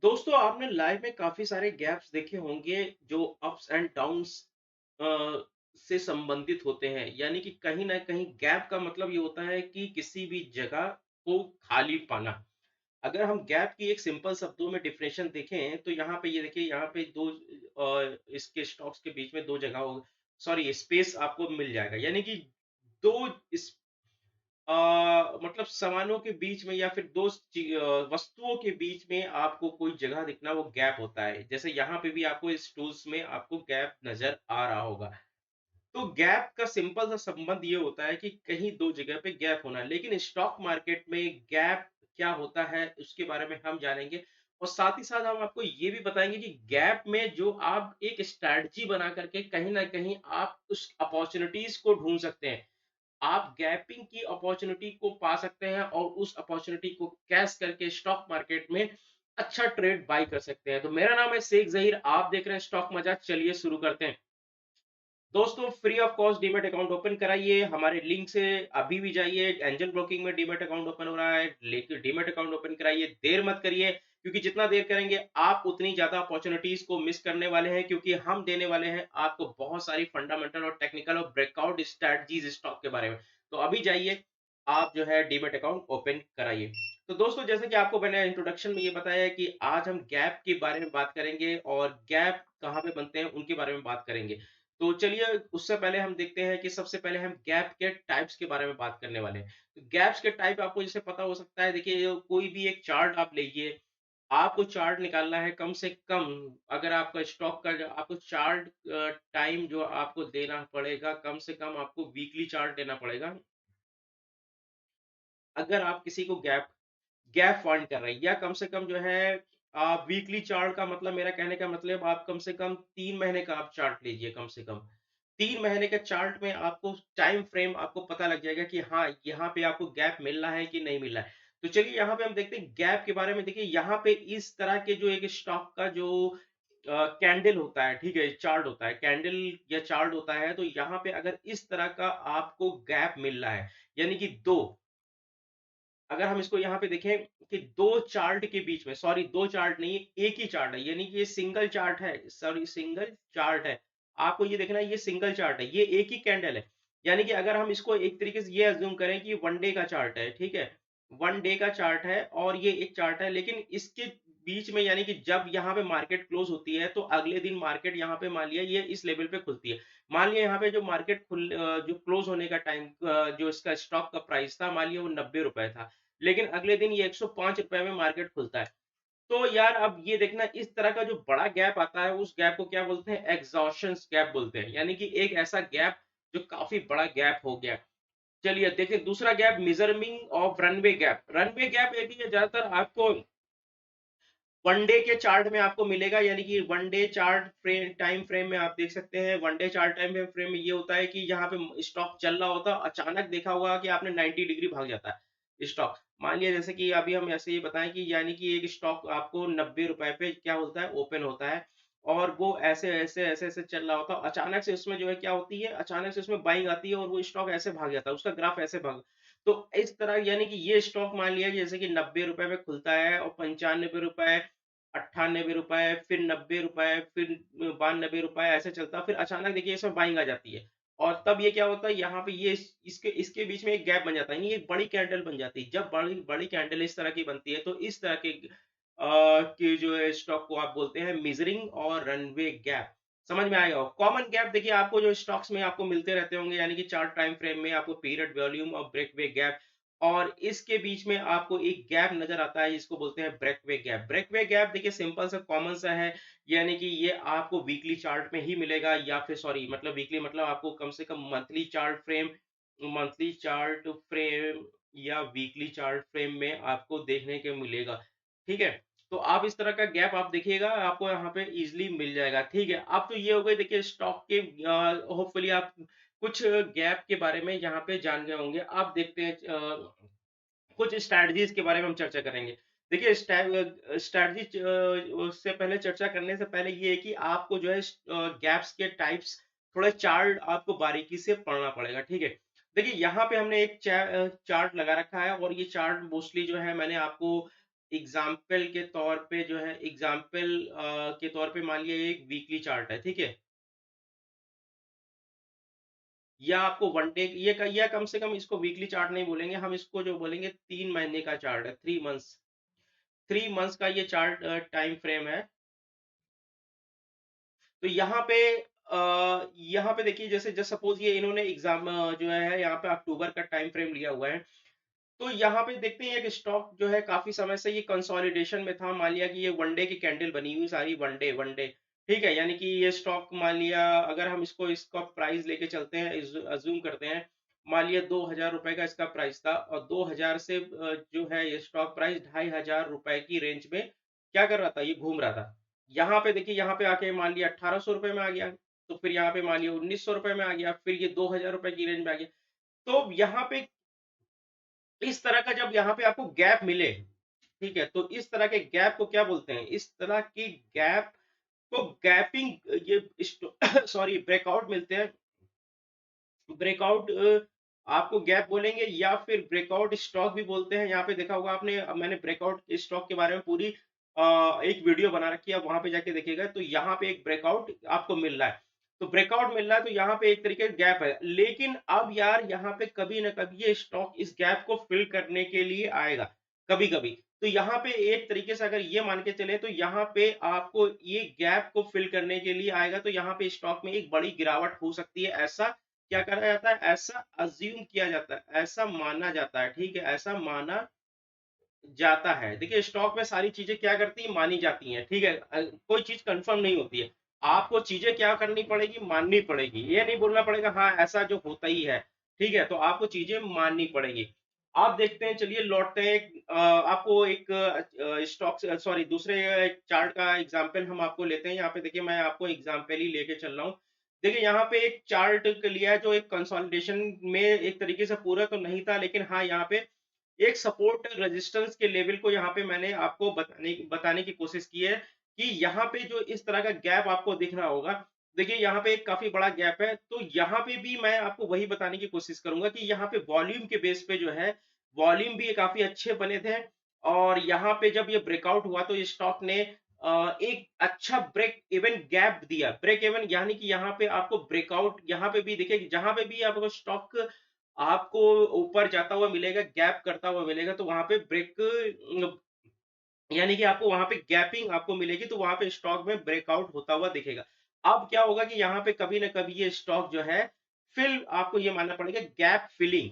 दोस्तों आपने लाइफ में काफी सारे गैप्स देखे होंगे जो अप्स एंड डाउन्स से संबंधित होते हैं। यानी कि कहीं ना कहीं गैप का मतलब ये होता है कि किसी भी जगह को खाली पाना। अगर हम गैप की एक सिंपल शब्दों में डिफिनेशन देखें तो यहाँ पे ये देखिए, यहाँ पे दो इसके स्टॉक्स के बीच में दो जगह हो, सॉरी स्पेस आपको मिल जाएगा। यानी कि दो मतलब सामानों के बीच में या फिर वस्तुओं के बीच में आपको कोई जगह दिखना, वो गैप होता है। जैसे यहाँ पे भी आपको इस टूल्स में आपको गैप नजर आ रहा होगा। तो गैप का सिंपल सा संबंध ये होता है कि कहीं दो जगह पे गैप होना। लेकिन स्टॉक मार्केट में गैप क्या होता है उसके बारे में हम जानेंगे। और साथ ही साथ हम आपको ये भी बताएंगे कि गैप में जो आप एक स्ट्रैटेजी बना करके कहीं ना कहीं आप उस अपॉर्चुनिटीज को ढूंढ सकते हैं। आप गैपिंग की अपॉर्चुनिटी को पा सकते हैं और उस अपॉर्चुनिटी को कैश करके स्टॉक मार्केट में अच्छा ट्रेड बाय कर सकते हैं। तो मेरा नाम है शेख जहीर, आप देख रहे हैं स्टॉक मजा। चलिए शुरू करते हैं। दोस्तों free of cost demat account open कराइए, हमारे लिंक से अभी भी जाइए। एंजल ब्रोकिंग में डीमेट अकाउंट ओपन हो रहा है, लेकिन डीमेट अकाउंट ओपन कराइए, देर मत करिए। क्योंकि जितना देर करेंगे आप उतनी ज्यादा अपॉर्चुनिटीज को मिस करने वाले हैं। क्योंकि हम देने वाले हैं आपको बहुत सारी फंडामेंटल और टेक्निकल और ब्रेकआउट स्ट्रेटजीज स्टॉक के बारे में। तो अभी जाइए, आप जो है डीमेट अकाउंट ओपन कराइए। तो दोस्तों जैसे कि आपको मैंने इंट्रोडक्शन में ये बताया है कि आज हम गैप के बारे में बात करेंगे और गैप कहाँ पे बनते हैं उनके बारे में बात करेंगे। तो चलिए, उससे पहले हम देखते हैं कि सबसे पहले हम गैप के टाइप्स के बारे में बात करने वाले हैं। तो गैप्स के टाइप आपको जैसे पता हो सकता है। देखिए, कोई भी एक चार्ट आप लीजिए, आपको चार्ट निकालना है कम से कम। अगर आपका स्टॉक का आपको चार्ट टाइम जो आपको देना पड़ेगा, कम से कम आपको वीकली चार्ट देना पड़ेगा। अगर आप किसी को गैप गैप फाइंड कर रहे हैं, या कम से कम जो है आप वीकली चार्ट का मतलब, मेरा कहने का मतलब आप कम से कम 3 महीने का आप चार्ट लीजिए। कम से कम 3 महीने के चार्ट में आपको टाइम फ्रेम आपको पता लग जाएगा कि हाँ, यहाँ पे आपको गैप मिल रहा है कि नहीं मिल रहा है। तो चलिए यहाँ पे हम देखते हैं गैप के बारे में। देखिए यहाँ पे इस तरह के जो एक स्टॉक का जो कैंडल होता है, ठीक है, चार्ट होता है, कैंडल या चार्ट होता है। तो यहाँ पे अगर इस तरह का आपको गैप मिल रहा है, यानी कि दो, अगर हम इसको यहाँ पे देखें कि दो चार्ट के बीच में, सॉरी दो चार्ट नहीं, एक ही चार्ट है, यानी कि ये सिंगल चार्ट है, सॉरी सिंगल चार्ट है। आपको ये देखना है, ये सिंगल चार्ट है, ये एक ही कैंडल है। यानी कि अगर हम इसको एक तरीके से ये अज्यूम करें कि वन डे का चार्ट है, ठीक है, वन डे का चार्ट है और ये एक चार्ट है। लेकिन इसके बीच में, यानी कि जब यहाँ पे मार्केट क्लोज होती है तो अगले दिन मार्केट यहाँ पे मान लिया ये इस लेवल पे खुलती है। मान लिया यहाँ पे जो जो क्लोज होने का टाइम, जो इसका स्टॉक का प्राइस था, मान लिया वो 90 रुपए था। लेकिन अगले दिन ये 105 रुपए में मार्केट खुलता है। तो यार अब ये देखना, इस तरह का जो बड़ा गैप आता है उस गैप को क्या बोलते हैं? एग्जॉशन गैप बोलते हैं। यानी कि एक ऐसा गैप जो काफी बड़ा गैप हो गया। चलिए देखिए दूसरा gap, measurement of runway gap. Runway gap ये भी है, ज्यादातर आपको वनडे के चार्ट में आपको मिलेगा। यानी कि one day chart frame time frame में आप देख सकते हैं। वनडे चार्ट टाइम फ्रेम में ये होता है कि यहाँ पे स्टॉक चल रहा होता है, अचानक देखा होगा कि आपने 90 डिग्री भाग जाता है स्टॉक। मान लिया जैसे कि अभी हम ऐसे ही बताएं कि यानी कि एक स्टॉक आपको 90 रुपए पे क्या होता है, ओपन होता है। और वो ऐसे ऐसे ऐसे ऐसे चल रहा होता है, अचानक से उसमें जो है क्या होती है, अचानक से उसमें बाइंग आती है और वो स्टॉक ऐसे भाग जाता है, उसका ग्राफ ऐसे भाग। तो इस तरह यानी कि ये स्टॉक मान लिया कि जैसे कि 90 रुपए में खुलता है और 95 रुपए, 98 रुपए, फिर 90 रुपए, फिर 92 रुपए, ऐसे चलता है। फिर अचानक देखिए इसमें बाइंग आ जाती है। और तब ये क्या होता है, यहाँ पे ये इसके इसके बीच में एक गैप बन जाता है, यानी एक बड़ी कैंडल बन जाती है। जब बड़ी बड़ी कैंडल इस तरह की बनती है तो इस तरह के की जो है स्टॉक को आप बोलते हैं मेजरिंग और रनवे गैप। समझ में आएगा? कॉमन गैप देखिए आपको जो स्टॉक्स में आपको मिलते रहते होंगे, यानी कि चार्ट टाइम फ्रेम में आपको पीरियड वॉल्यूम और ब्रेकवे गैप, और इसके बीच में आपको एक गैप नजर आता है जिसको बोलते हैं ब्रेकवे गैप। ब्रेकवे गैप देखिए सिंपल सा कॉमन सा है। यानी कि ये आपको वीकली चार्ट में ही मिलेगा, या फिर सॉरी मतलब वीकली मतलब आपको कम से कम मंथली चार्ट फ्रेम या वीकली चार्ट फ्रेम में आपको देखने के मिलेगा। ठीक है, तो आप इस तरह का गैप आप देखिएगा, आपको यहाँ पे इजिली मिल जाएगा। ठीक है, अब तो ये हो गए देखिए स्टॉक के, होपफुली आप कुछ गैप के बारे में यहाँ पे जान गए होंगे। आप देखते हैं कुछ स्ट्रैटेजीज के बारे में हम चर्चा करेंगे। देखिए स्ट्रैटेजी से पहले, चर्चा करने से पहले ये है कि आपको जो है गैप्स के टाइप्स थोड़ा चार्ट आपको बारीकी से पढ़ना पड़ेगा। ठीक है, देखिए यहाँ पे हमने एक चार्ट लगा रखा है और ये चार्ट मोस्टली जो है मैंने आपको एग्जाम्पल के तौर पे जो है एग्जाम्पल के तौर पे मान लिया ये एक वीकली चार्ट है, ठीक है? या आपको वन डे या कम से कम इसको वीकली चार्ट नहीं बोलेंगे, हम इसको जो बोलेंगे 3 महीने का चार्ट है, 3 मंथ्स। 3 मंथ्स का ये चार्ट टाइम फ्रेम है। तो यहाँ पे देखिए जैसे जस्ट सपोज ये इन्होंने एग्जाम जो है यहाँ पे अक्टूबर का टाइम फ्रेम लिया हुआ है। तो यहाँ पे देखते हैं एक स्टॉक जो है काफी समय से ये कंसोलिडेशन में था। मान लिया कि ये वन डे की कैंडल बनी हुई सारी वन डे, ठीक है? यानी कि ये स्टॉक मान लिया अगर हम इसका प्राइस लेके चलते हैं, अज्यूम करते हैं, मान लिया 2,000 रुपए का इसका प्राइस था और 2,000 से जो है ये स्टॉक प्राइस 2,500 रुपए की रेंज में क्या कर रहा था, ये घूम रहा था। यहाँ पे देखिए, यहाँ पे आके मान लिया 1,800 रुपए में आ गया, तो फिर यहाँ पे मान लिया 1,900 रुपए में आ गया, फिर ये 2,000 रुपए की रेंज में आ गया। तो यहाँ पे इस तरह का जब यहाँ पे आपको गैप मिले, ठीक है? तो इस तरह के गैप को क्या बोलते हैं? इस तरह की गैप को गैपिंग सॉरी ब्रेकआउट मिलते हैं। ब्रेकआउट आपको गैप बोलेंगे या फिर ब्रेकआउट स्टॉक भी बोलते हैं। यहाँ पे देखा होगा आपने, मैंने ब्रेकआउट स्टॉक के बारे में पूरी एक वीडियो बना रखी है, आप वहां पे जाके देखिएगा। तो यहाँ पे एक ब्रेकआउट आपको मिल रहा है, तो ब्रेकआउट मिल रहा है, तो यहाँ पे एक तरीके का गैप है। लेकिन अब यार यहाँ पे कभी ना कभी ये स्टॉक इस गैप को फिल करने के लिए आएगा, कभी कभी। तो यहाँ पे एक तरीके से अगर ये मान के चले तो यहाँ पे आपको ये गैप को फिल करने के लिए आएगा, तो यहाँ पे स्टॉक में एक बड़ी गिरावट हो सकती है। ऐसा क्या करा जाता है, ऐसा अज्यूम किया जाता है, ऐसा माना जाता है, ठीक है? ऐसा माना जाता है। देखिए स्टॉक में सारी चीजें क्या करती है, मानी जाती हैं, ठीक है? कोई चीज कंफर्म नहीं होती है। आपको चीजें क्या करनी पड़ेगी, माननी पड़ेगी। ये नहीं बोलना पड़ेगा हाँ ऐसा जो होता ही है, ठीक है? तो आपको चीजें माननी पड़ेगी। आप देखते हैं, चलिए लौटते हैं आपको एक स्टॉक सॉरी दूसरे चार्ट का एग्जांपल हम आपको लेते हैं। यहाँ पे देखिए मैं आपको एग्जांपल ही लेके चल रहा हूँ। देखिए यहाँ पे एक चार्ट लिया है जो एक कंसोलिडेशन में एक तरीके से पूरा तो नहीं था, लेकिन हाँ यहाँ पे एक सपोर्ट रेजिस्टेंस के लेवल को यहाँ पे मैंने आपको बताने की कोशिश की है कि यहाँ पे जो इस तरह का गैप आपको दिख रहा होगा। देखिए यहाँ पे एक काफी बड़ा गैप है, तो यहाँ पे भी मैं आपको वही बताने की कोशिश करूंगा कि यहाँ पे वॉल्यूम के बेस पे जो है, वॉल्यूम भी काफी अच्छे बने थे। और यहाँ पे जब ये ब्रेकआउट हुआ तो ये स्टॉक ने एक अच्छा ब्रेक इवन गैप दिया। ब्रेक इवन यानी कि यहाँ पे आपको ब्रेकआउट, यहाँ पे भी देखिए जहां पे भी आपको स्टॉक आपको ऊपर जाता हुआ मिलेगा, गैप करता हुआ मिलेगा, तो वहां पे ब्रेक यानी कि आपको वहां पे गैपिंग आपको मिलेगी, तो वहां पे स्टॉक में ब्रेकआउट होता हुआ दिखेगा। अब क्या होगा कि यहाँ पे कभी ना कभी ये स्टॉक जो है फिल, आपको ये मानना पड़ेगा गैप फिलिंग,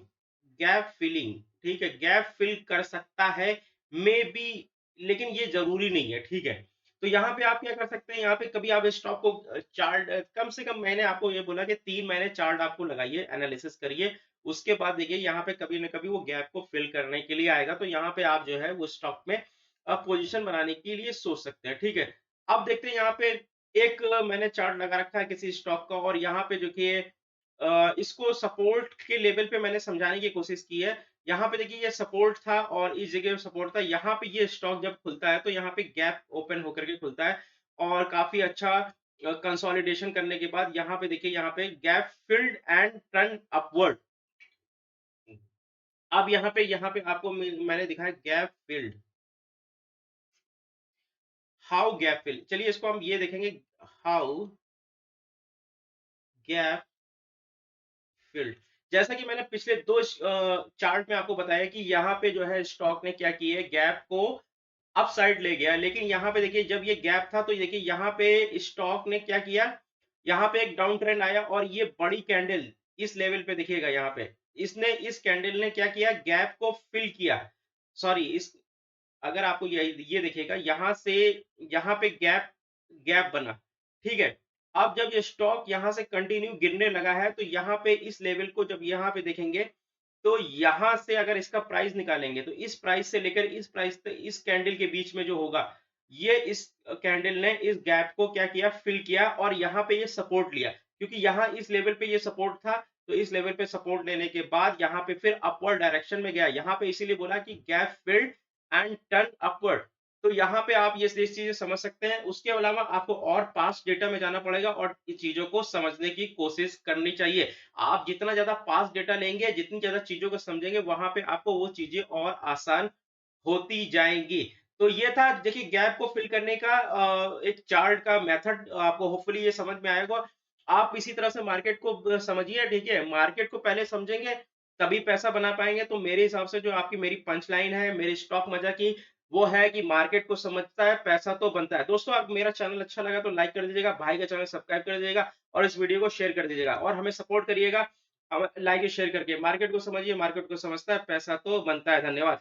गैप फिलिंग, ठीक है? गैप फिल कर सकता है, मे बी, लेकिन ये जरूरी नहीं है, ठीक है? तो यहाँ पे आप क्या कर सकते हैं, यहाँ पे कभी आप स्टॉक को चार्ट कम से कम, मैंने आपको ये बोला कि 3 महीने चार्ट आपको लगाइए, एनालिसिस करिए। उसके बाद देखिए यहाँ पे कभी ना कभी वो गैप को फिल करने के लिए आएगा, तो यहाँ पे आप जो है वो स्टॉक में पोजीशन बनाने के लिए सोच सकते हैं, ठीक है? अब देखते हैं यहाँ पे एक मैंने चार्ट लगा रखा है किसी स्टॉक का, और यहाँ पे देखिए इसको सपोर्ट के लेवल पे मैंने समझाने की कोशिश की है। यहाँ पे देखिए ये सपोर्ट था और इस जगह सपोर्ट था। यहाँ पे ये स्टॉक जब खुलता है तो यहाँ पे गैप ओपन होकर के खुलता है, और काफी अच्छा कंसोलिडेशन करने के बाद यहाँ पे देखिए, यहाँ पे gap filled and turn upward. अब यहाँ पे आपको मैंने दिखाया gap filled, how gap fill, चलिए इसको हम ये देखेंगे, हाउ गैप फिल्ड। जैसा कि मैंने पिछले दो चार्ट में आपको बताया कि यहाँ पे जो है स्टॉक ने क्या किया है, गैप को अप साइड ले गया। लेकिन यहाँ पे देखिए जब ये गैप था तो देखिए यहाँ पे स्टॉक ने क्या किया, यहाँ पे एक डाउन ट्रेंड आया और ये बड़ी कैंडल इस लेवल पे देखिएगा, यहाँ पे इसने, इस कैंडल ने क्या किया, गैप को फिल किया। सॉरी इस, अगर आपको ये देखिएगा यहाँ से, यहाँ पे गैप गैप बना, ठीक है? अब जब ये स्टॉक यहाँ से कंटिन्यू गिरने लगा है तो यहाँ पे इस लेवल को जब यहाँ पे देखेंगे, तो यहाँ से अगर इसका प्राइस निकालेंगे तो इस प्राइस से लेकर इस प्राइस तक, इस कैंडल के बीच में जो होगा, ये इस कैंडल ने इस गैप को क्या किया, फिल किया, और यहाँ पे ये सपोर्ट लिया। क्योंकि यहाँ इस लेवल पे ये सपोर्ट था, तो इस लेवल पे सपोर्ट लेने के बाद यहाँ पे फिर अपवर्ड डायरेक्शन में गया। यहाँ पे इसीलिए बोला कि gap filled and turn upward. तो यहाँ पे आप ये चीजें समझ सकते हैं। उसके अलावा आपको और पास्ट डेटा में जाना पड़ेगा और इन चीजों को समझने की कोशिश करनी चाहिए। आप जितना ज्यादा पास्ट डेटा लेंगे, जितनी ज्यादा चीजों को समझेंगे, वहां पे आपको वो चीजें और आसान होती जाएंगी। तो ये था देखिए गैप को फिल करने का एक चार्ट का मेथड, आपको होपफुली ये समझ में आएगा। आप इसी तरह से मार्केट को समझिए, ठीक है? मार्केट को पहले समझेंगे तभी पैसा बना पाएँगे। तो मेरे हिसाब से जो आपकी मेरी पंच लाइन है, मेरी स्टॉक मज़ा की, वो है कि मार्केट को समझता है, पैसा तो बनता है। दोस्तों, अगर मेरा चैनल अच्छा लगा तो लाइक कर दीजिएगा, भाई का चैनल सब्सक्राइब कर दीजिएगा और इस वीडियो को शेयर कर दीजिएगा और हमें सपोर्ट करिएगा लाइक और शेयर करके। मार्केट को समझिए, मार्केट को समझता है, पैसा तो बनता है। धन्यवाद।